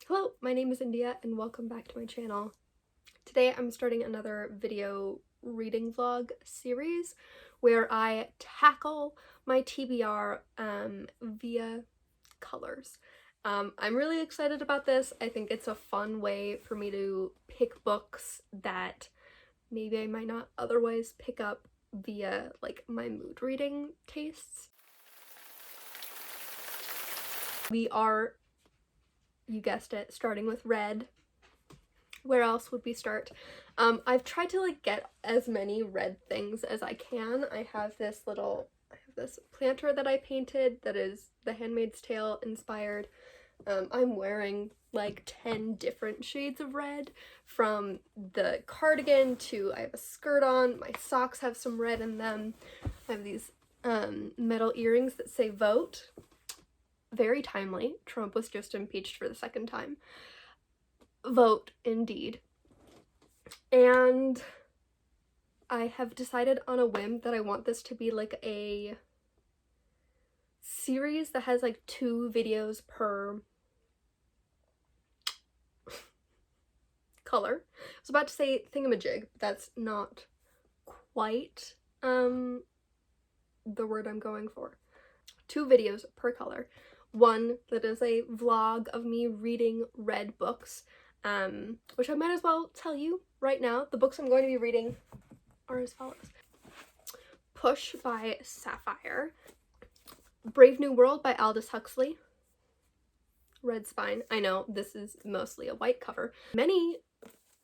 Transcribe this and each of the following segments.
Hello, my name is India and welcome back to my channel. Today I'm starting another video reading vlog series where I tackle my TBR via colors. I'm really excited about this. I think it's a fun way for me to pick books that maybe I might not otherwise pick up via like my mood reading tastes. We are, you guessed it, starting with red. Where else would we start? I've tried to like get as many red things as I can. I have this planter that I painted that is The Handmaid's Tale inspired. I'm wearing like 10 different shades of red, from the cardigan to I have a skirt on, my socks have some red in them. I have these metal earrings that say vote. Very timely. Trump was just impeached for the second time. Vote, indeed. And I have decided on a whim that I want this to be like a series that has like 2 videos per color. I was about to say thingamajig, but that's not quite the word I'm going for. 2 videos per color. One that is a vlog of me reading red books, which I might as well tell you right now. The books I'm going to be reading are as follows. Push by Sapphire, Brave New World by Aldous Huxley, Red Spine. I know this is mostly a white cover. Many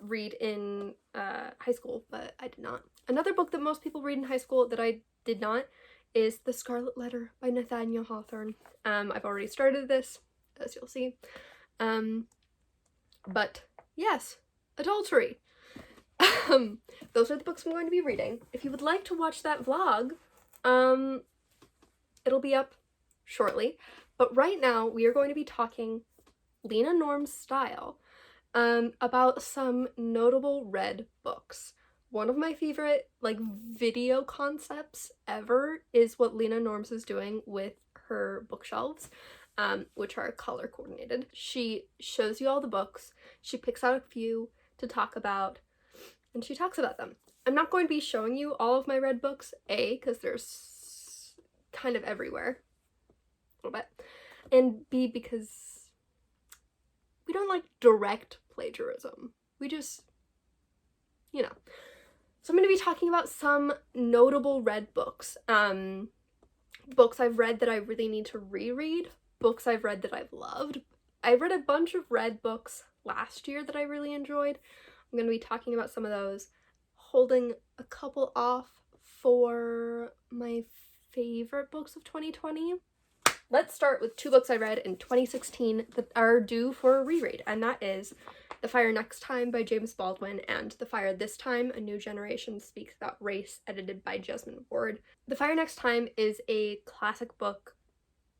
read in high school, but I did not. Another book that most people read in high school that I did not is The Scarlet Letter by Nathaniel Hawthorne. I've already started this, as you'll see. But yes, adultery. Those are the books I'm going to be reading. If you would like to watch that vlog, it'll be up shortly. But right now we are going to be talking Lena Norm's style, about some notable red books. One of my favorite like video concepts ever is what Lena Norms is doing with her bookshelves, which are color coordinated. She shows you all the books, she picks out a few to talk about, and she talks about them. I'm not going to be showing you all of my red books, A, because there's kind of everywhere, a little bit, and B, because we don't like direct plagiarism. We just, you know. So I'm going to be talking about some notable red books. Books I've read that I really need to reread. Books I've read that I've loved. I read a bunch of red books last year that I really enjoyed. I'm going to be talking about some of those, holding a couple off for my favorite books of 2020. Let's start with 2 books I read in 2016 that are due for a reread, and that is The Fire Next Time by James Baldwin and The Fire This Time, A New Generation Speaks About Race, edited by Jesmyn Ward. The Fire Next Time is a classic book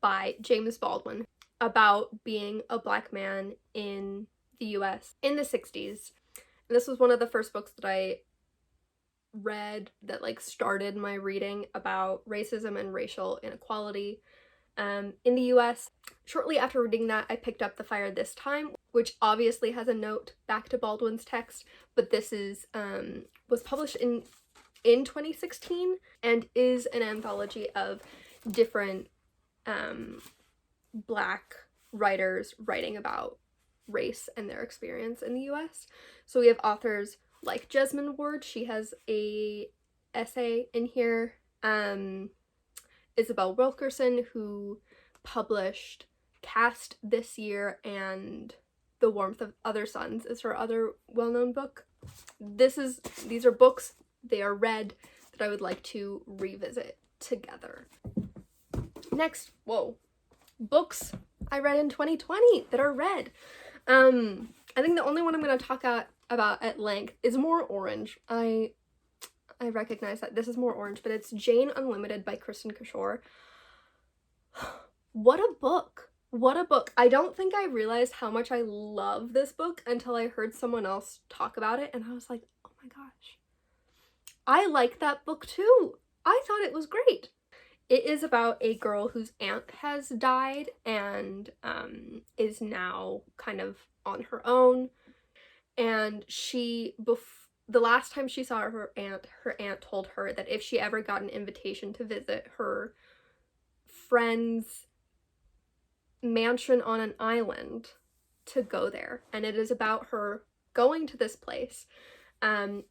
by James Baldwin about being a Black man in the US in the 60s. And this was one of the first books that I read that like started my reading about racism and racial inequality in the US. Shortly after reading that, I picked up The Fire This Time, which obviously has a note back to Baldwin's text, but this is was published in 2016 and is an anthology of different Black writers writing about race and their experience in the US. So we have authors like Jesmyn Ward. She has a essay in here. Isabel Wilkerson, who published Cast this year, and The Warmth of Other Suns is her other well-known book. These are books, they are red, that I would like to revisit together. Next, books I read in 2020 that are red. I think the only one I'm going to talk about at length is more orange. I recognize that this is more orange, but it's Jane Unlimited by Kristen Kishore. What a book! What a book! I don't think I realized how much I love this book until I heard someone else talk about it, and I was like, oh my gosh. I like that book too! I thought it was great. It is about a girl whose aunt has died and is now kind of on her own. And the last time she saw her aunt told her that if she ever got an invitation to visit her friend's mansion on an island, to go there. And it is about her going to this place, and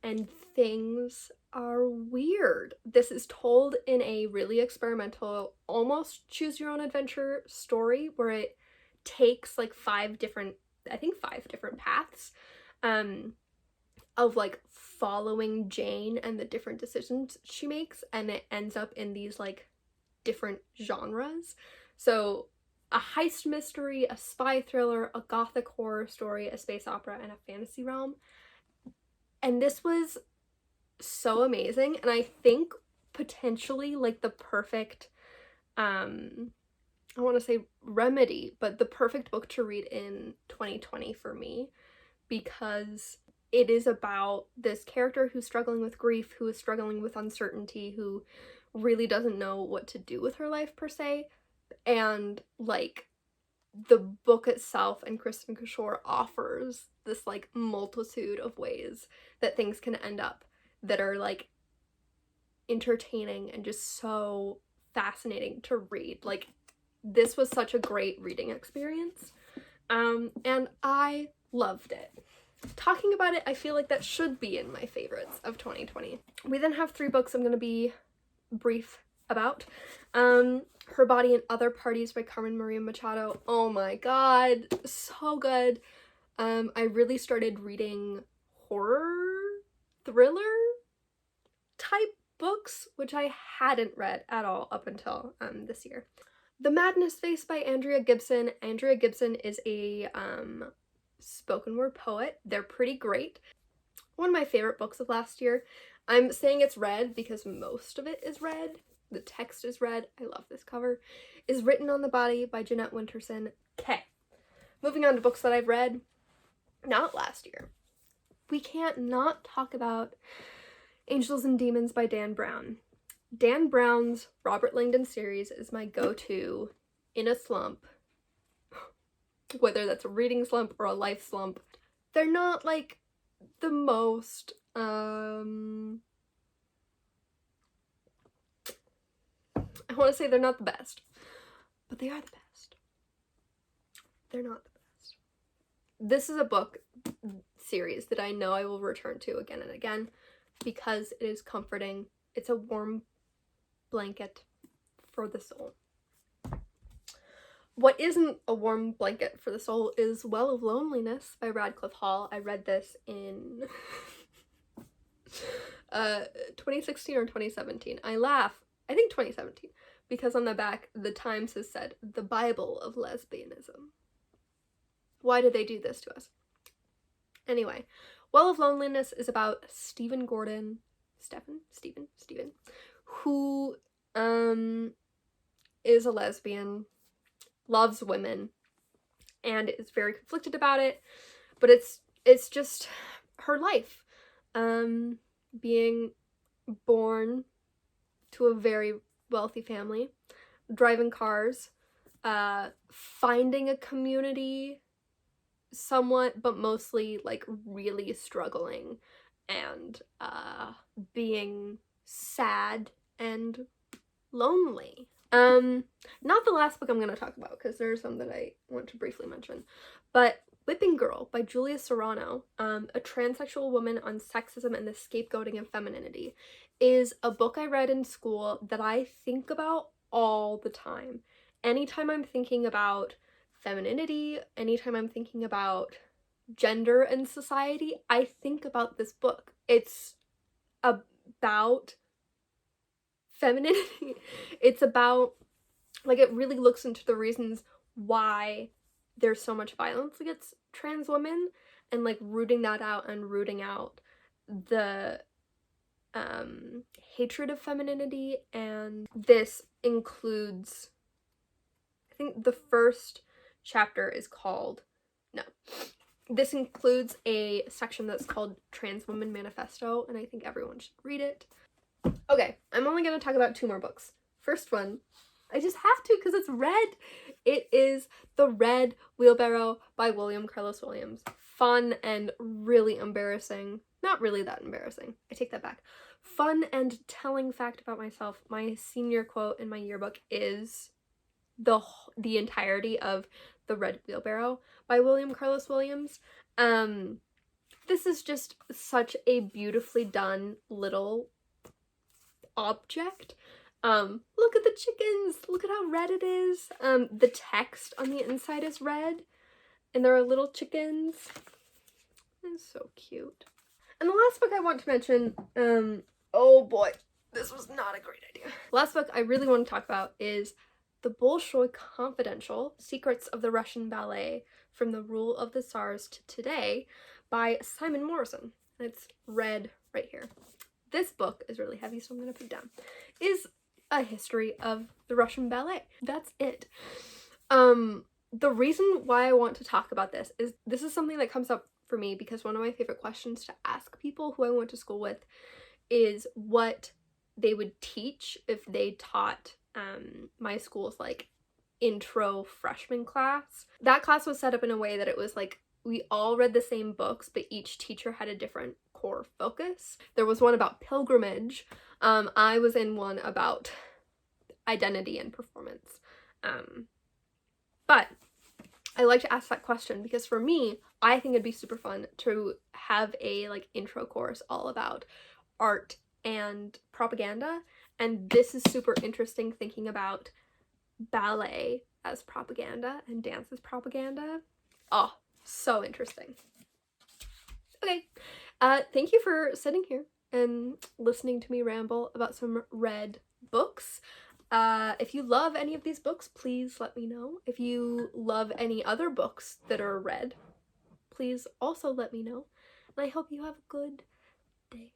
things are weird. This is told in a really experimental, almost choose your own adventure story, where it takes like five different paths of like following Jane and the different decisions she makes, and it ends up in these like different genres. So a heist mystery, a spy thriller, a gothic horror story, a space opera, and a fantasy realm. And this was so amazing, and I think potentially like the perfect I want to say remedy, but the perfect book to read in 2020 for me, because it is about this character who's struggling with grief, who is struggling with uncertainty, who really doesn't know what to do with her life per se. And like the book itself and Kristen Kishore offers this like multitude of ways that things can end up that are like entertaining and just so fascinating to read. Like, this was such a great reading experience, and I loved it. Talking about it, I feel like that should be in my favorites of 2020. We then have 3 books I'm going to be brief about. Her Body and Other Parties by Carmen Maria Machado. Oh my god, so good. I really started reading horror, thriller type books, which I hadn't read at all up until this year. The Madness Face by Andrea Gibson. Andrea Gibson is a spoken word poet. They're pretty great. One of my favorite books of last year. I'm saying it's red because most of it is red. The text is red. I love this cover. Is Written on the Body by Jeanette Winterson. Okay. Moving on to books that I've read. Not last year. We can't not talk about Angels and Demons by Dan Brown. Dan Brown's Robert Langdon series is my go-to in a slump. Whether that's a reading slump or a life slump. They're not like the most I want to say they're not the best, but they are the best. They're not the best. This is a book series that I know I will return to again and again because it is comforting. It's a warm blanket for the soul. What isn't a warm blanket for the soul is Well of Loneliness by Radcliffe Hall. I read this in 2016 or 2017. I laugh. I think 2017, because on the back, the Times has said, the Bible of lesbianism. Why did they do this to us? Anyway, Well of Loneliness is about Stephen, who is a lesbian, loves women, and is very conflicted about it, but it's just her life. Being born to a very wealthy family, driving cars, finding a community somewhat, but mostly like really struggling and being sad and lonely. Not the last book I'm going to talk about, because there are some that I want to briefly mention, but Whipping Girl by Julia Serrano, a transsexual woman on sexism and the scapegoating of femininity, is a book I read in school that I think about all the time. Anytime I'm thinking about femininity, anytime I'm thinking about gender and society, I think about this book. It's about femininity. It's about, like, it really looks into the reasons why there's so much violence against trans women, and like rooting that out and rooting out the hatred of femininity. And this includes, I think the first chapter is called, no, this includes a section that's called Trans Woman Manifesto, and I think everyone should read it. Okay, I'm only going to talk about 2 more books First one, I just have to because it's red. It is The Red Wheelbarrow by William Carlos Williams. Fun and really embarrassing. Not really that embarrassing. I take that back. Fun and telling fact about myself. My senior quote in my yearbook is the entirety of The Red Wheelbarrow by William Carlos Williams. This is just such a beautifully done little object. Look at the chickens! Look at how red it is! The text on the inside is red, and there are little chickens. It's so cute. And the last book I want to mention, oh boy, this was not a great idea. Last book I really want to talk about is The Bolshoi Confidential: Secrets of the Russian Ballet from the Rule of the Tsars to Today by Simon Morrison. And it's red right here. This book is really heavy, so I'm going to put it down. Is a history of the Russian ballet. That's it. The reason why I want to talk about this is something that comes up for me because one of my favorite questions to ask people who I went to school with is what they would teach if they taught my school's like intro freshman class. That class was set up in a way that it was like we all read the same books, but each teacher had a different core focus. There was one about pilgrimage. I was in one about identity and performance. But I like to ask that question because for me, I think it'd be super fun to have a like intro course all about art and propaganda. And this is super interesting thinking about ballet as propaganda and dance as propaganda. Oh, so interesting. Okay, thank you for sitting here and listening to me ramble about some red books. If you love any of these books, please let me know. If you love any other books that are red, please also let me know. And I hope you have a good day.